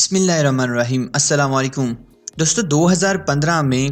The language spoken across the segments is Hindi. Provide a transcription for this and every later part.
बिस्मिल्लाहिर्रहमानिर्रहीम। अस्सलाम वालेकुम दोस्तों। 2015 में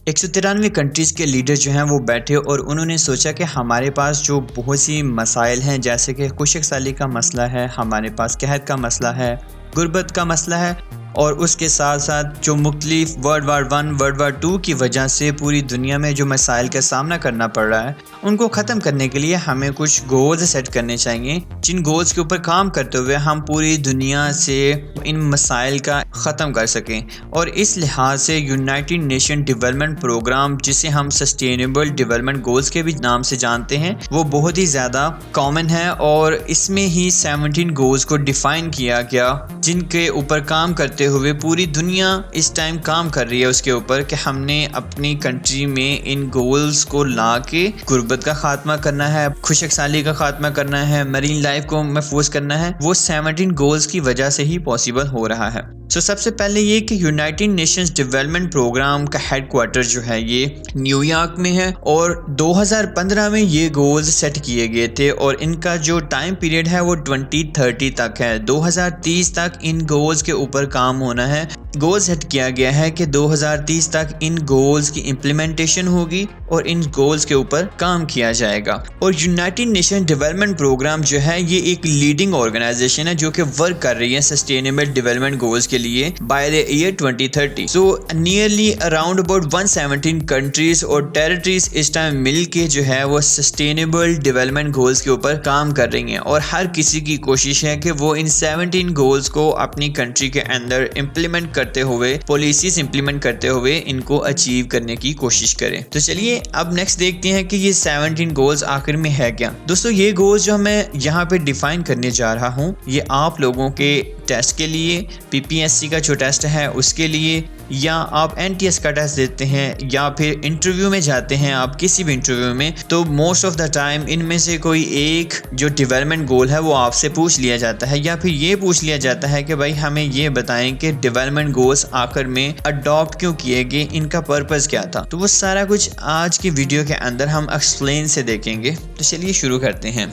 193 कंट्रीज़ के लीडर जो हैं वो बैठे और उन्होंने सोचा कि हमारे पास जो बहुत सी मसाइल हैं, जैसे कि खुशक साली का मसला है, हमारे पास कहत का मसला है, गुर्बत का मसला है, और उसके साथ साथ जो मुख्तलिफ वर्ल्ड वार 1 वर्ल्ड वार 2 की वजह से पूरी दुनिया में जो मसाइल का सामना करना पड़ रहा है, उनको ख़त्म करने के लिए हमें कुछ गोल्स सेट करने चाहिए, जिन गोल्स के ऊपर काम करते हुए हम पूरी दुनिया से इन मसाइल का ख़त्म कर सकें। और इस लिहाज से यूनाइटेड नेशन डेवलपमेंट प्रोग्राम, जिसे हम सस्टेनेबल डेवलपमेंट गोल्स के भी नाम से जानते हैं, वो बहुत ही ज़्यादा कॉमन है और इसमें ही 17 गोल्स को डिफ़ाइन किया गया, जिनके ऊपर काम करते हुए पूरी दुनिया इस टाइम काम कर रही है उसके ऊपर कि हमने अपनी कंट्री में इन गोल्स को ला के गुर्बत का खात्मा करना है, खुशक साली का खात्मा करना है, मरीन लाइफ को महफूज करना है। वो 17 गोल्स की वजह से ही पॉसिबल हो रहा है। सबसे पहले ये कि यूनाइटेड नेशंस डेवलपमेंट प्रोग्राम का हेडक्वार्टर जो है ये न्यूयॉर्क में है और 2015 में ये गोल्स सेट किए गए थे और इनका जो टाइम पीरियड है वो 2030 तक है। 2030 तक इन गोल्स के ऊपर काम होना है। गोल सेट किया गया है कि 2030 तक इन गोल्स की इम्प्लीमेंटेशन होगी और इन गोल्स के ऊपर काम किया जाएगा। और यूनाइटेड नेशन डेवलपमेंट प्रोग्राम जो है ये एक लीडिंग ऑर्गेनाइजेशन है जो कि वर्क कर रही है सस्टेनेबल डेवलपमेंट गोल्स के लिए by the year 2030। Nearly around about 117 countries और टेरिटरीज इस टाइम मिल के जो है वो सस्टेनेबल डेवलपमेंट गोल्स के ऊपर काम कर रही हैं और हर किसी की कोशिश है कि वो इन 17 गोल्स को अपनी कंट्री के अंदर इम्प्लीमेंट करते हुए, पॉलिसीज इंप्लीमेंट करते हुए इनको अचीव करने की कोशिश करें। तो चलिए अब नेक्स्ट देखते हैं कि ये 17 गोल्स आखिर में है क्या। दोस्तों ये गोल्स जो मैं यहाँ पे डिफाइन करने जा रहा हूँ, ये आप लोगों के टेस्ट के लिए, पीपीएससी का जो टेस्ट है उसके लिए, या आप एनटीएस का टेस्ट देते हैं, या फिर इंटरव्यू में जाते हैं आप किसी भी इंटरव्यू में, तो मोस्ट ऑफ द टाइम इनमें से कोई एक जो डेवलपमेंट गोल है वो आपसे पूछ लिया जाता है, या फिर ये पूछ लिया जाता है कि भाई हमें ये बताएं कि डेवलपमेंट गोल्स आखिर में अडॉप्ट क्यों किए गए, इनका पर्पस क्या था। तो वो सारा कुछ आज की वीडियो के अंदर हम एक्सप्लेन से देखेंगे। तो चलिए शुरू करते हैं।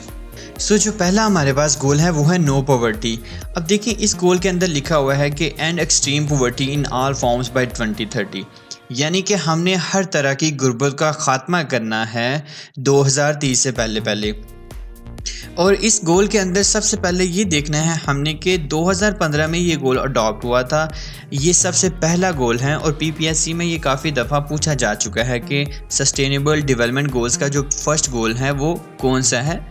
जो पहला हमारे पास गोल है वो है नो पॉवर्टी। अब देखिए इस गोल के अंदर लिखा हुआ है कि end extreme poverty in all forms by 2030, यानी कि हमने हर तरह की गुर्बत का खात्मा करना है 2030 से पहले। और इस गोल के अंदर सबसे पहले ये देखना है हमने कि 2015 में ये गोल अडॉप्ट हुआ था, ये सबसे पहला गोल है और पीपीएससी में ये काफ़ी दफ़ा पूछा जा चुका है कि सस्टेनेबल डेवलपमेंट गोल्स का जो फर्स्ट गोल है वो कौन सा है,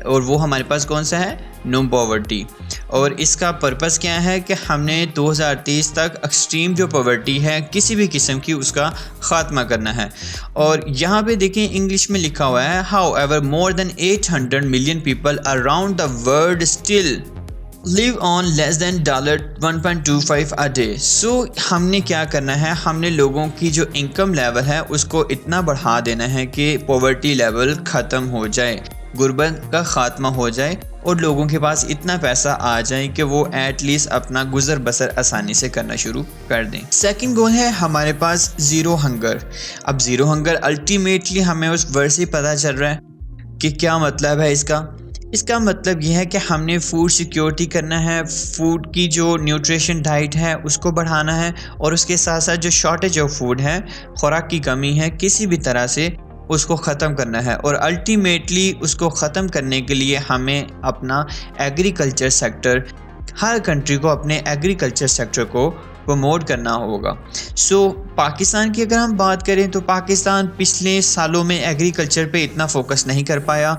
और वो हमारे पास कौन सा है, नो पॉवर्टी। और इसका पर्पस क्या है कि हमने 2030 तक एक्सट्रीम जो पॉवर्टी है किसी भी किस्म की उसका ख़ात्मा करना है। और यहाँ पे देखें इंग्लिश में लिखा हुआ है, how ever more than 800 million people around the world still live on less than $1.25 a day. हमने क्या करना है, हमने लोगों की जो इनकम लेवल है उसको इतना बढ़ा देना है कि पॉवर्टी लेवल ख़त्म हो जाए, गुर्बत का खात्मा हो जाए और लोगों के पास इतना पैसा आ जाए कि वो एटलीस्ट अपना गुजर बसर आसानी से करना शुरू कर दें। सेकंड गोल है हमारे पास ज़ीरो हंगर। अब ज़ीरो हंगर अल्टीमेटली हमें उस वर्ड से पता चल रहा है कि क्या मतलब है इसका मतलब यह है कि हमने फूड सिक्योरिटी करना है, फूड की जो न्यूट्रिशन डाइट है उसको बढ़ाना है और उसके साथ साथ जो शॉर्टेज ऑफ फूड है, खुराक की कमी है, किसी भी तरह से उसको ख़त्म करना है। और अल्टीमेटली उसको ख़त्म करने के लिए हमें अपना एग्रीकल्चर सेक्टर, हर कंट्री को अपने एग्रीकल्चर सेक्टर को प्रमोट करना होगा। पाकिस्तान की अगर हम बात करें तो पाकिस्तान पिछले सालों में एग्रीकल्चर पे इतना फोकस नहीं कर पाया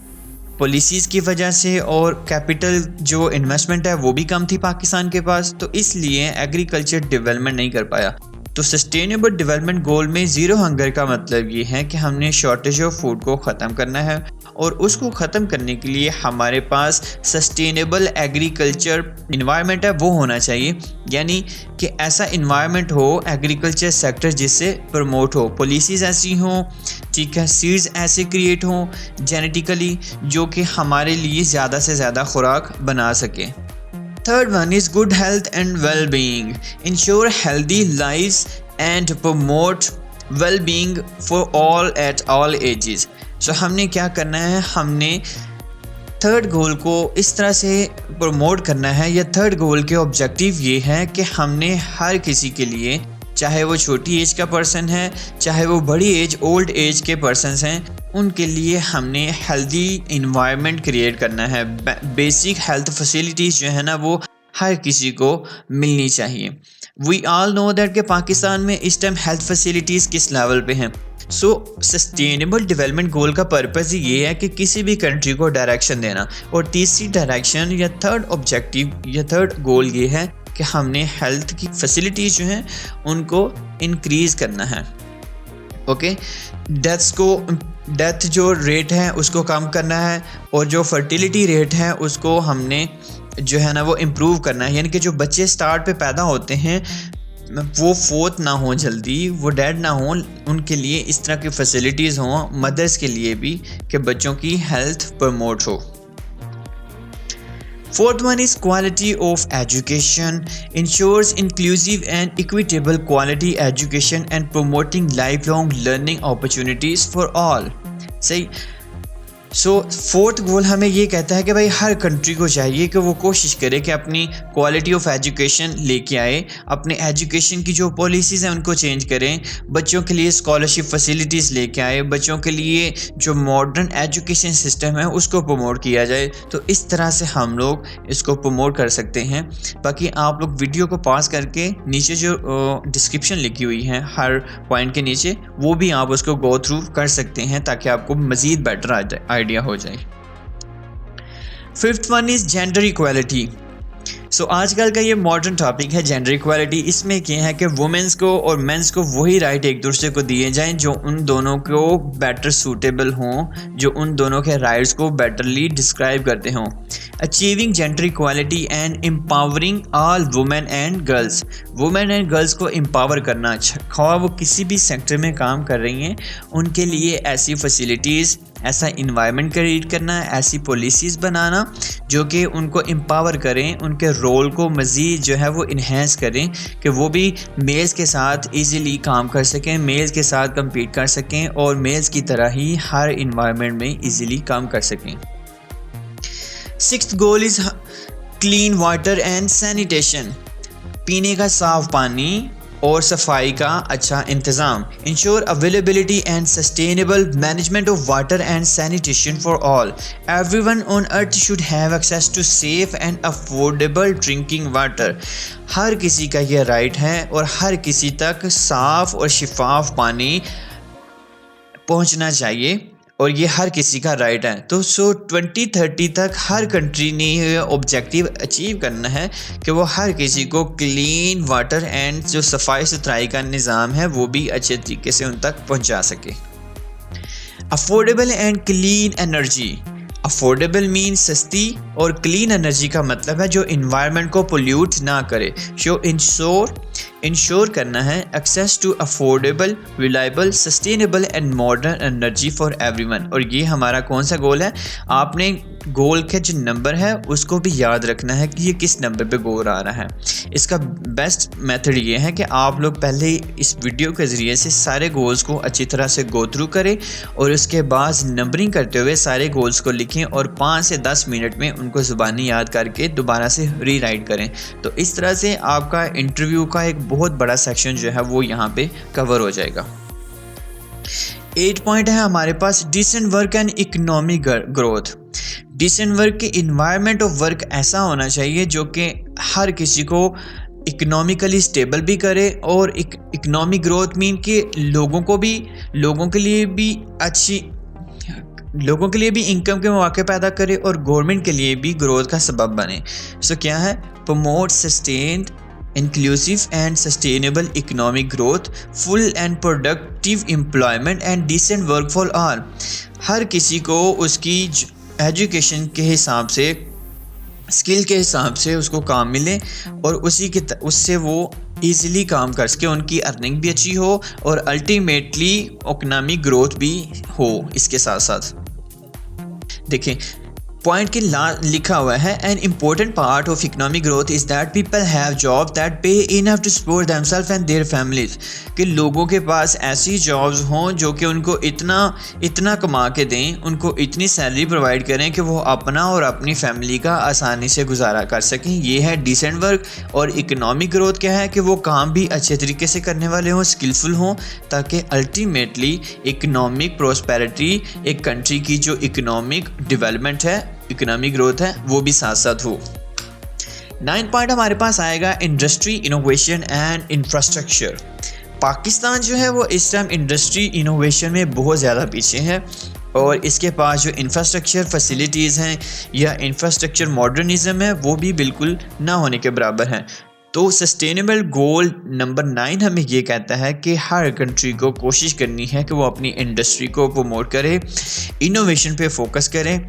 पॉलिसीज़ की वजह से, और कैपिटल जो इन्वेस्टमेंट है वो भी कम थी पाकिस्तान के पास, तो इसलिए एग्रीकल्चर डेवलपमेंट नहीं कर पाया। तो सस्टेनेबल डेवलपमेंट गोल में ज़ीरो हंगर का मतलब ये है कि हमने शॉर्टेज ऑफ फूड को ख़त्म करना है और उसको ख़त्म करने के लिए हमारे पास सस्टेनेबल एग्रीकल्चर इन्वायरमेंट है वो होना चाहिए, यानी कि ऐसा इन्वायरमेंट हो एग्रीकल्चर सेक्टर जिससे प्रमोट हो, पॉलिसीज़ ऐसी हों, ठीक है, सीड्स ऐसे क्रिएट हों जेनेटिकली जो कि हमारे लिए ज़्यादा से ज़्यादा खुराक बना सके। Third one is good health and well-being. Ensure healthy lives and promote well-being for all at all ages. हमने क्या करना है, हमने थर्ड गोल को इस तरह से प्रमोट करना है, या थर्ड गोल के ऑब्जेक्टिव ये है कि हमने हर किसी के लिए, चाहे वो छोटी एज का पर्सन है, चाहे वो बड़ी एज ओल्ड एज के पर्सनस हैं, उनके लिए हमने हेल्दी इन्वायरमेंट क्रिएट करना है। बेसिक हेल्थ फैसिलिटीज़ जो है ना वो हर किसी को मिलनी चाहिए। वी ऑल नो दैट कि पाकिस्तान में इस टाइम हेल्थ फैसिलिटीज़ किस लेवल पे हैं। सो सस्टेनेबल डेवलपमेंट गोल का पर्पज़ ये है कि किसी भी कंट्री को डायरेक्शन देना, और तीसरी डायरेक्शन या थर्ड ऑब्जेक्टिव या थर्ड गोल ये है कि हमने हेल्थ की फैसिलिटीज़ जो हैं उनको इंक्रीज़ करना है। ओके, डेथ जो रेट है उसको कम करना है, और जो फर्टिलिटी रेट है उसको हमने जो है ना वो इम्प्रूव करना है। यानी कि जो बच्चे स्टार्ट पे पैदा होते हैं वो फोत ना हो जल्दी, वो डेड ना हो, उनके लिए इस तरह की फैसिलिटीज़ हों, मदर्स के लिए भी, कि बच्चों की हेल्थ प्रमोट हो। Fourth one is quality of education, ensures inclusive and equitable quality education and promoting lifelong learning opportunities for all. सही। सो फोर्थ गोल हमें ये कहता है कि भाई हर कंट्री को चाहिए कि वो कोशिश करे कि अपनी क्वालिटी ऑफ एजुकेशन लेके आए, अपने एजुकेशन की जो पॉलिसीज़ हैं उनको चेंज करें, बच्चों के लिए स्कॉलरशिप फैसिलिटीज़ लेके आए, बच्चों के लिए जो मॉडर्न एजुकेशन सिस्टम है उसको प्रमोट किया जाए। तो इस तरह से हम लोग इसको प्रमोट कर सकते हैं। बाकी आप लोग वीडियो को पॉज करके नीचे जो डिस्क्रिप्शन लिखी हुई है हर पॉइंट के नीचे, वो भी आप उसको गो थ्रू कर सकते हैं ताकि आपको मज़ीद बेटर आइडिया हो जाए। Fifth one is gender equality. So आजकल का ये मॉडर्न टॉपिक है जेंडर इक्वालिटी। इसमें क्या है कि वुमेंस को और मेंस को वही राइट एक दूसरे को दिए जाएं जो उन दोनों को बेटर सूटेबल हों, जो उन दोनों के राइट्स को बेटरली डिस्क्राइब करते हों। Achieving gender equality and empowering all women and girls. Women and girls को एम्पावर करना, ख्वाह वो किसी भी सेक्टर में काम कर रही हैं, उनके लिए ऐसी फैसिलिटीज़, ऐसा इन्वायरमेंट क्रिएट करना, ऐसी पॉलिसीज़ बनाना जो कि उनको एम्पावर करें, उनके रोल को मज़ीद जो है वो इन्हेंस करें कि वो भी मेल्स के साथ इजीली काम कर सकें, मेल्स के साथ compete कर सकें और मेल्स की तरह ही हर इन्वायरमेंट में इजीली काम कर सकें। Sixth goal is clean water and sanitation. पीने का साफ़ पानी और सफाई का अच्छा इंतज़ाम। Ensure availability and sustainable management of water and sanitation for all. Everyone on earth should have access to safe and affordable drinking water. हर किसी का यह राइट है और हर किसी तक साफ़ और शिफाफ पानी पहुंचना चाहिए, और ये हर किसी का राइट है। तो 2030 तक हर कंट्री ने ये ऑब्जेक्टिव अचीव करना है कि वो हर किसी को क्लीन वाटर एंड जो सफाई सुथराई का निज़ाम है वो भी अच्छे तरीके से उन तक पहुंचा सके। Affordable and clean energy. Affordable mean सस्ती, और क्लीन एनर्जी का मतलब है जो इन्वायरमेंट को पोल्यूट ना करे। इंश्योर करना है access to affordable, reliable, sustainable and modern energy for everyone. और ये हमारा कौन सा गोल है? आपने गोल के जो नंबर है उसको भी याद रखना है कि ये किस नंबर पे गोल आ रहा है। इसका बेस्ट मेथड ये है कि आप लोग पहले इस वीडियो के ज़रिए से सारे गोल्स को अच्छी तरह से गो थ्रू करें और उसके बाद नंबरिंग करते हुए सारे गोल्स को लिखें और 5 से 10 मिनट में उनको ज़ुबानी याद करके दोबारा से रीराइट करें। तो इस तरह से आपका इंटरव्यू का एक बहुत बड़ा सेक्शन जो है वो यहाँ पे कवर हो जाएगा। 8 पॉइंट है हमारे पास, decent work and economic growth. Decent work के इन्वायरमेंट ऑफ वर्क ऐसा होना चाहिए जो कि हर किसी को इकोनॉमिकली स्टेबल भी करे, और इकोनॉमिक ग्रोथ मीन कि लोगों के लिए भी इनकम के मौके पैदा करे और गवर्नमेंट के लिए भी ग्रोथ का सबब बने। सो क्या है? Promote sustained inclusive and sustainable economic growth, full and productive employment and decent work for all। हर किसी को उसकी एजुकेशन के हिसाब से, स्किल के हिसाब से उसको काम मिले और उससे वो ईज़िली काम कर सके, उनकी अर्निंग भी अच्छी हो और अल्टीमेटली इकोनॉमिक ग्रोथ भी हो। इसके साथ साथ देखें पॉइंट के लिखा हुआ है an important part of economic growth is that people have job that pay enough to support themselves and their families, कि लोगों के पास ऐसी जॉब्स हों जो कि उनको इतना कमा के दें, उनको इतनी सैलरी प्रोवाइड करें कि वो अपना और अपनी फैमिली का आसानी से गुजारा कर सकें। ये है डिसेंट वर्क। और इकोनॉमिक ग्रोथ क्या है कि वो काम भी अच्छे तरीके से करने वाले हों, स्किलफुल हों, ताकि अल्टीमेटली इकोनॉमिक प्रोस्पेरिटी, एक कंट्री की जो इकोनॉमिक डेवलपमेंट है, इकोनॉमिक ग्रोथ है, वो भी साथ साथ हो। 9 पॉइंट हमारे पास आएगा industry, innovation and infrastructure. Pakistan जो है वो इस टाइम इंडस्ट्री इनोवेशन में बहुत ज़्यादा पीछे है और इसके पास जो इंफ्रास्ट्रक्चर फैसिलिटीज़ हैं या इंफ्रास्ट्रक्चर मॉडर्निज्म है वो भी बिल्कुल ना होने के बराबर हैं। तो सस्टेनेबल गोल नंबर 9 हमें ये कहता है कि हर कंट्री को कोशिश करनी है कि वो अपनी इंडस्ट्री को प्रमोट करे, इनोवेशन पे फोकस करें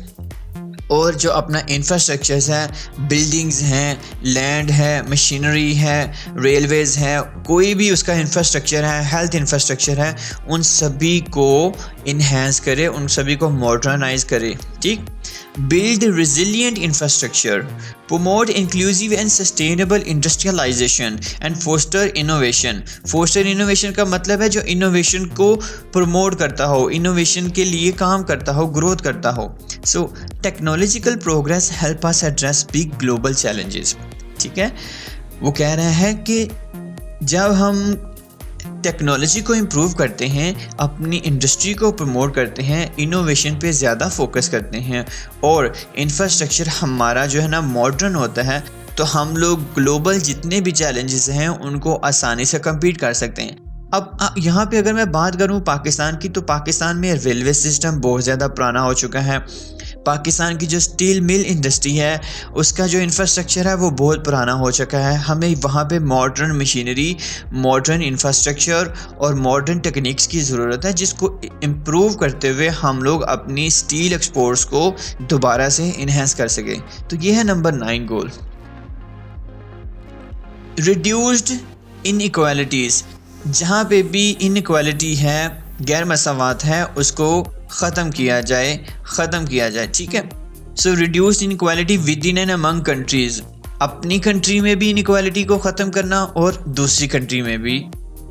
और जो अपना इंफ्रास्ट्रक्चर्स है, बिल्डिंग्स हैं, लैंड है, मशीनरी है, रेलवेज़ है, कोई भी उसका इंफ्रास्ट्रक्चर है, हेल्थ इंफ्रास्ट्रक्चर है, उन सभी को इन्हेंस करे, उन सभी को मॉडर्नाइज करे। ठीक, build resilient infrastructure, promote inclusive and sustainable industrialization and foster innovation। foster innovation का मतलब है जो इनोवेशन को प्रमोट करता हो, इनोवेशन के लिए काम करता हो, ग्रोथ करता हो। So technological progress help us address big global challenges. ठीक है, वो कह रहे हैं कि जब हम टेक्नोलॉजी को इम्प्रूव करते हैं, अपनी इंडस्ट्री को प्रमोट करते हैं, इनोवेशन पे ज़्यादा फोकस करते हैं और इंफ्रास्ट्रक्चर हमारा जो है ना मॉडर्न होता है, तो हम लोग ग्लोबल जितने भी चैलेंजेस हैं उनको आसानी से कम्पीट कर सकते हैं। अब यहाँ पे अगर मैं बात करूँ पाकिस्तान की, तो पाकिस्तान में रेलवे सिस्टम बहुत ज़्यादा पुराना हो चुका है। पाकिस्तान की जो स्टील मिल इंडस्ट्री है उसका जो इंफ्रास्ट्रक्चर है वो बहुत पुराना हो चुका है। हमें वहाँ पे मॉडर्न मशीनरी, मॉडर्न इंफ्रास्ट्रक्चर और मॉडर्न टेक्निक्स की ज़रूरत है, जिसको इम्प्रूव करते हुए हम लोग अपनी स्टील एक्सपोर्ट्स को दोबारा से इन्हेंस कर सकें। तो ये है नंबर 9 गोल। रिड्यूस्ड इनइक्वालिटीज़, जहाँ पे भी इनइक्वालिटी है, गैर मसावात है, उसको ख़त्म किया जाए। ठीक है, so reduced inequality within and among countries, अपनी कंट्री में भी इनइक्वालिटी को ख़त्म करना और दूसरी कंट्री में भी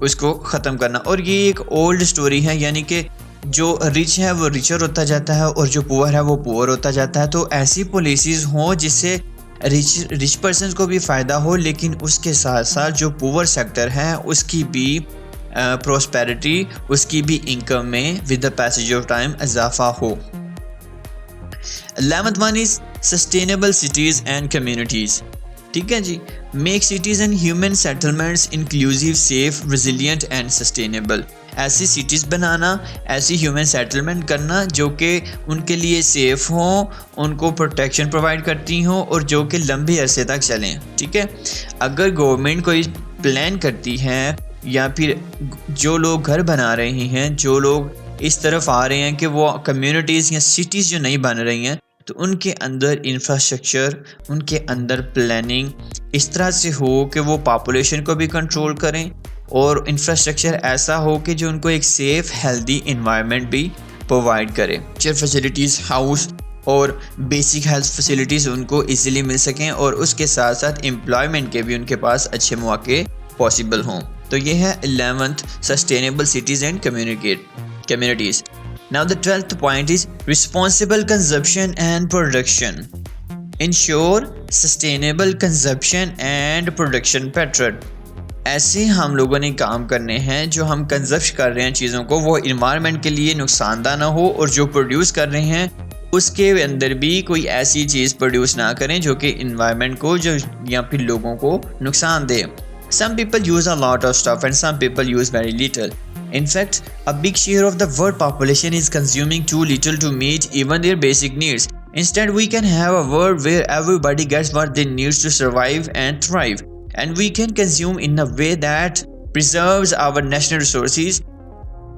उसको ख़त्म करना। और ये एक ओल्ड स्टोरी है, यानी कि जो रिच है वो रिचर होता जाता है और जो पुअर है वो पुअर होता जाता है। तो ऐसी पॉलिसीज़ हों जिससे रिच पर्सन को भी फ़ायदा हो, लेकिन उसके साथ साथ जो पुअर सेक्टर है उसकी भी प्रोस्पेरिटी, उसकी भी इनकम में with the passage of time इजाफा हो। 11th one is sustainable cities and communities. ठीक है जी, make cities and human settlements inclusive, safe, resilient and sustainable. ऐसी सिटीज़ बनाना, ऐसी ह्यूमन सेटलमेंट करना जो कि उनके लिए सेफ़ हों, उनको प्रोटेक्शन प्रोवाइड करती हों और जो कि लंबे अरसे तक चलें। ठीक है, अगर गवर्नमेंट कोई प्लान करती है या फिर जो लोग घर बना रहे हैं, जो लोग इस तरफ आ रहे हैं कि वो कम्युनिटीज़ या सिटीज़ जो नहीं बन रही हैं, तो उनके अंदर इंफ्रास्ट्रक्चर, उनके अंदर प्लानिंग इस तरह से हो कि वो पॉपुलेशन को भी कंट्रोल करें और इंफ्रास्ट्रक्चर ऐसा हो कि जो उनको एक सेफ़ हेल्दी इन्वायरमेंट भी प्रोवाइड करे। फैसिलिटीज़, हाउस और बेसिक हेल्थ फैसिलिटीज़ उनको इजीली मिल सकें और उसके साथ साथ एम्प्लॉयमेंट के भी उनके पास अच्छे मौके पॉसिबल हों। तो ये है 11th sustainable cities and communities. Now the 12th point is responsible consumption and production. Ensure sustainable consumption and production pattern. ऐसे हम लोगों ने काम करने हैं, जो हम कंजप्श कर रहे हैं चीज़ों को वो इन्वायरमेंट के लिए नुकसानदा ना हो और जो प्रोड्यूस कर रहे हैं उसके अंदर भी कोई ऐसी चीज़ प्रोड्यूस ना करें जो कि इन्वायरमेंट को जो या फिर लोगों को नुकसान दे। Some people use a lot of stuff and some people use very little. In fact, a big share of the world population is consuming too little to meet even their basic needs. Instead, we can have a world where everybody gets what they need to survive and thrive. And we can consume in a way that preserves our national resources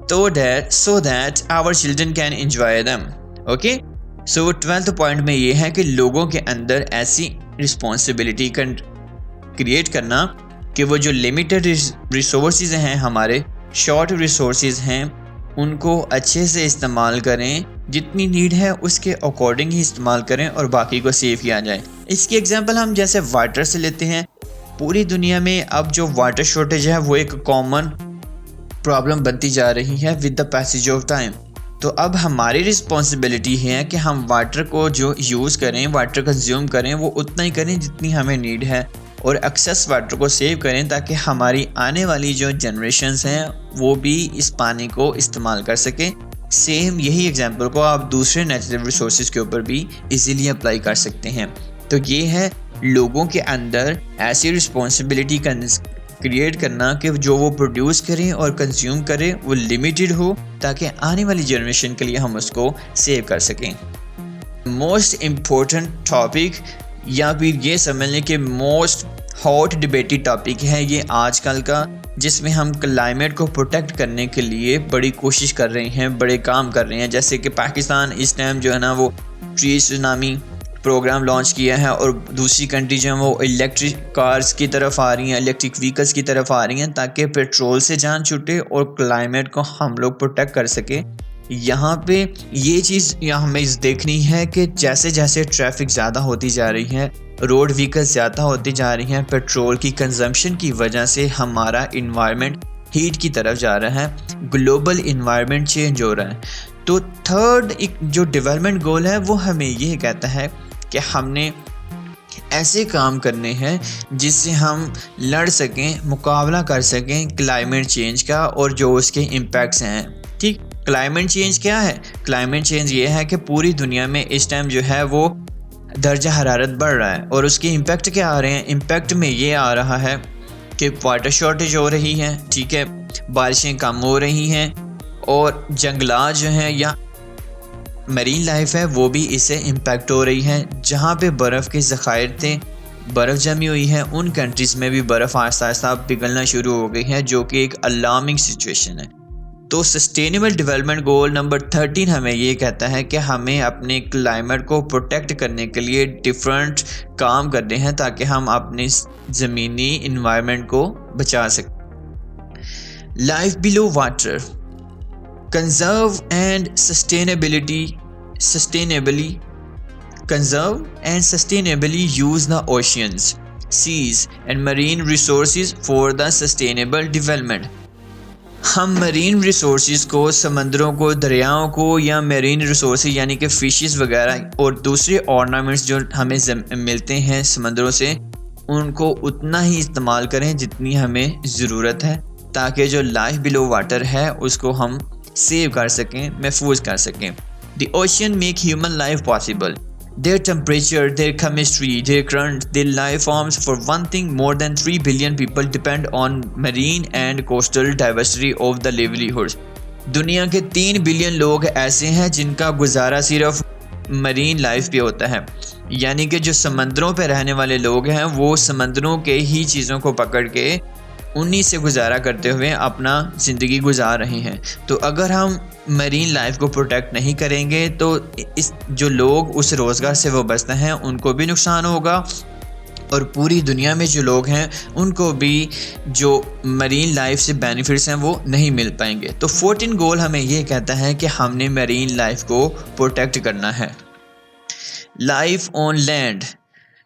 so that our children can enjoy them. Okay? So 12th point में ये है कि लोगों के अंदर ऐसी रिस्पॉन्सिबिलिटी क्रिएट करना कि वो जो लिमिटेड रिसोर्सेज हैं, हमारे शॉर्ट रिसोर्सेज हैं, उनको अच्छे से इस्तेमाल करें, जितनी नीड है उसके अकॉर्डिंग ही इस्तेमाल करें और बाकी को सेव किया जाए। इसकी एग्जांपल हम जैसे वाटर से लेते हैं। पूरी दुनिया में अब जो वाटर शॉर्टेज है वो एक कॉमन प्रॉब्लम बनती जा रही है with the passage of time. तो अब हमारी रिस्पॉन्सिबिलिटी है कि हम वाटर को जो यूज़ करें, वाटर कंज्यूम करें, वो उतना ही करें जितनी हमें नीड है और एक्सेस वाटर को सेव करें ताकि हमारी आने वाली जो जनरेशन्स हैं वो भी इस पानी को इस्तेमाल कर सकें। सेम यही एग्जांपल को आप दूसरे नेचुरल रिसोर्सेज के ऊपर भी इजीली अप्लाई कर सकते हैं। तो ये है लोगों के अंदर ऐसी रिस्पॉन्सिबिलिटी क्रिएट करना कि जो वो प्रोड्यूस करें और कंज्यूम करें वो लिमिटेड हो ताकि आने वाली जनरेशन के लिए हम उसको सेव कर सकें। मोस्ट इम्पोर्टेंट टॉपिक या फिर ये समझ लें कि मोस्ट हॉट डिबेटेड टॉपिक है ये आजकल का, जिसमें हम क्लाइमेट को प्रोटेक्ट करने के लिए बड़ी कोशिश कर रहे हैं, बड़े काम कर रहे हैं। जैसे कि पाकिस्तान इस टाइम जो है ना वो ट्री सुनामी प्रोग्राम लॉन्च किया है और दूसरी कंट्री जो है वो इलेक्ट्रिक कार्स की तरफ आ रही हैं, इलेक्ट्रिक व्हीकल्स की तरफ आ रही हैं ताकि पेट्रोल से जान छूटे और क्लाइमेट को हम लोग प्रोटेक्ट कर सके। यहाँ पे ये चीज़ यहाँ हमें देखनी है कि जैसे जैसे ट्रैफिक ज़्यादा होती जा रही है, रोड व्हीकल्स ज़्यादा होती जा रही हैं, पेट्रोल की कंजम्पशन की वजह से हमारा इन्वायरमेंट हीट की तरफ जा रहा है, ग्लोबल इन्वायरमेंट चेंज हो रहा है। तो थर्ड एक जो डेवलपमेंट गोल है वो हमें ये कहता है कि हमने ऐसे काम करने हैं जिससे हम लड़ सकें, मुकाबला कर सकें क्लाइमेट चेंज का और जो उसके इम्पैक्ट्स हैं। ठीक, क्लाइमेट चेंज क्या है? क्लाइमेट चेंज ये है कि पूरी दुनिया में इस टाइम जो है वो दर्जा हरारत बढ़ रहा है और उसके इम्पैक्ट क्या आ रहे हैं? इम्पैक्ट में ये आ रहा है कि वाटर शॉर्टेज हो रही है, ठीक है, बारिशें कम हो रही हैं और जंगलात जो हैं या मरीन लाइफ है वो भी इससे इम्पैक्ट हो रही है। जहाँ पे बर्फ़ के ज़खायर थे, बर्फ़ जमी हुई है, उन कंट्रीज़ में भी बर्फ़ आहिस्ता आहिस्ता पिघलना शुरू हो गई है, जो कि एक अलार्मिंग सिचुएशन है। तो सस्टेनेबल डेवलपमेंट गोल नंबर 13 हमें ये कहता है कि हमें अपने क्लाइमेट को प्रोटेक्ट करने के लिए डिफरेंट काम करने हैं ताकि हम अपने ज़मीनी इन्वायरमेंट को बचा सकें। Life below water, conserve and sustainably use the oceans, seas and marine resources for the sustainable development। हम मरीन रिसोर्सेज को, समंदरों को, दरियाओं को या मरीन रिसोर्सेज यानी कि फिशेस वगैरह और दूसरे ऑर्नामेंट्स जो हमें मिलते हैं समंदरों से, उनको उतना ही इस्तेमाल करें जितनी हमें ज़रूरत है ताकि जो लाइफ बिलो वाटर है उसको हम सेव कर सकें, महफूज कर सकें। The ocean make human life possible. Their temperature, their chemistry, their current, their life forms. For one thing, more than 3 billion people depend on marine and coastal diversity of the livelihoods. दुनिया के 3 बिलियन लोग ऐसे हैं जिनका गुजारा सिर्फ मरीन लाइफ पे होता है, यानी कि जो समंदरों पे रहने वाले लोग हैं वो समंदरों के ही चीज़ों को पकड़ के उन्हीं से गुजारा करते हुए अपना ज़िंदगी गुजार रहे हैं। तो अगर हम मरीन लाइफ को प्रोटेक्ट नहीं करेंगे तो इस जो लोग उस रोज़गार से वाबस्ता हैं उनको भी नुकसान होगा और पूरी दुनिया में जो लोग हैं उनको भी जो मरीन लाइफ से बेनिफिट्स हैं वो नहीं मिल पाएंगे। तो 14 गोल हमें ये कहता है कि हमने मरीन लाइफ को प्रोटेक्ट करना है। लाइफ ऑन लैंड,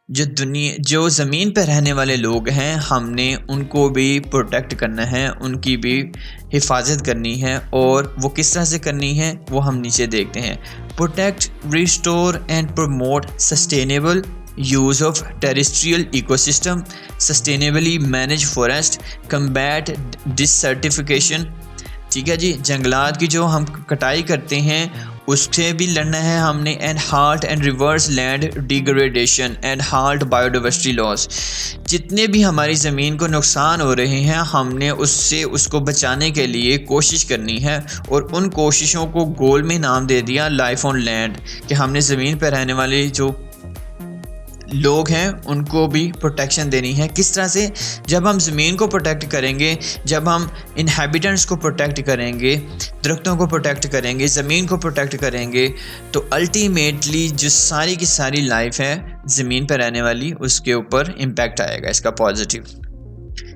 जो ज़मीन पर रहने वाले लोग हैं हमने उनको भी प्रोटेक्ट करना है, उनकी भी हिफाजत करनी है और वो किस तरह से करनी है वो हम नीचे देखते हैं। Protect, restore and promote sustainable use of terrestrial ecosystem, sustainably manage forest, combat desertification. ठीक है जी, जंगलात की जो हम कटाई करते हैं उससे भी लड़ना है हमने। And halt and reverse land degradation and halt biodiversity loss. जितने भी हमारी ज़मीन को नुकसान हो रहे हैं हमने उसको बचाने के लिए कोशिश करनी है और उन कोशिशों को गोल में नाम दे दिया लाइफ ऑन लैंड, कि हमने ज़मीन पर रहने वाले जो लोग हैं उनको भी प्रोटेक्शन देनी है। किस तरह से? जब हम ज़मीन को प्रोटेक्ट करेंगे, जब हम इनहैबिटेंट्स को प्रोटेक्ट करेंगे, दरख्तों को प्रोटेक्ट करेंगे, ज़मीन को प्रोटेक्ट करेंगे, तो अल्टीमेटली जो सारी की सारी लाइफ है ज़मीन पर रहने वाली उसके ऊपर इम्पैक्ट आएगा इसका पॉजिटिव।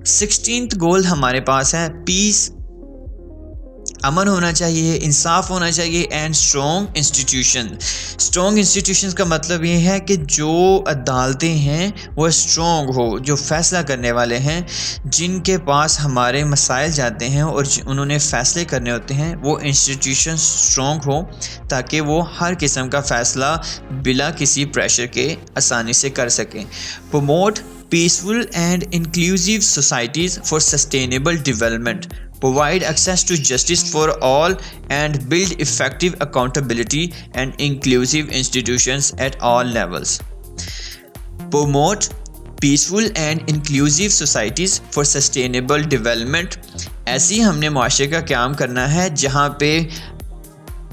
16th गोल हमारे पास है पीस अमन होना चाहिए, इंसाफ होना चाहिए and strong institution. Strong institutions का मतलब ये है कि जो अदालतें हैं वो स्ट्रॉन्ग हो, जो फ़ैसला करने वाले हैं, जिनके पास हमारे मसाइल जाते हैं और उन्होंने फ़ैसले करने होते हैं, वो इंस्टीट्यूशन स्ट्रॉन्ग हो ताकि वो हर किस्म का फ़ैसला बिला किसी प्रेशर के आसानी से कर सकें। Promote peaceful and inclusive societies for sustainable development, provide access to justice for all and build effective accountability and inclusive institutions at all levels. Promote peaceful and inclusive societies for sustainable development। ऐसी हमने मुआशरे का क़याम करना है जहाँ पे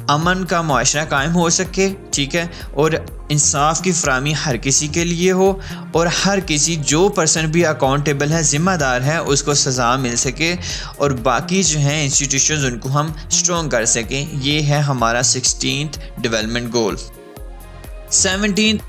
अमन का मुआशरा कायम हो सके, ठीक है, और इंसाफ की फराहमी हर किसी के लिए हो और हर किसी जो पर्सन भी अकाउंटेबल है, ज़िम्मेदार है, उसको सज़ा मिल सके और बाकी जो हैं इंस्टीट्यूशंस उनको हम स्ट्रॉन्ग कर सकें। ये है हमारा 16th development goal. 17th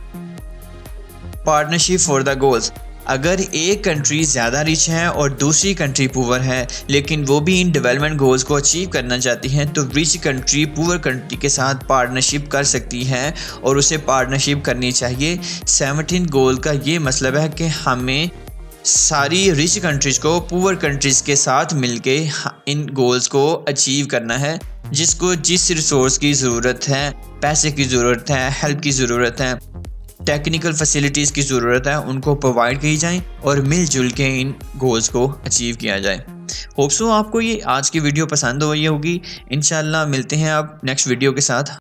partnership for the goals. अगर एक कंट्री ज़्यादा रिच है और दूसरी कंट्री पुअर है लेकिन वो भी इन डेवलपमेंट गोल्स को अचीव करना चाहती हैं तो रिच कंट्री पुअर कंट्री के साथ पार्टनरशिप कर सकती है और उसे पार्टनरशिप करनी चाहिए। 17th गोल का ये मतलब है कि हमें सारी रिच कंट्रीज़ को पुअर कंट्रीज़ के साथ मिलके इन गोल्स को अचीव करना है। जिसको जिस रिसोर्स की ज़रूरत है, पैसे की ज़रूरत है, हेल्प की ज़रूरत है, टेक्निकल फैसिलिटीज़ की ज़रूरत है, उनको प्रोवाइड की जाए और मिलजुल के इन गोल्स को अचीव किया जाए। होप सो आपको ये आज की वीडियो पसंद हुई होगी। इंशाल्लाह मिलते हैं अब नेक्स्ट वीडियो के साथ।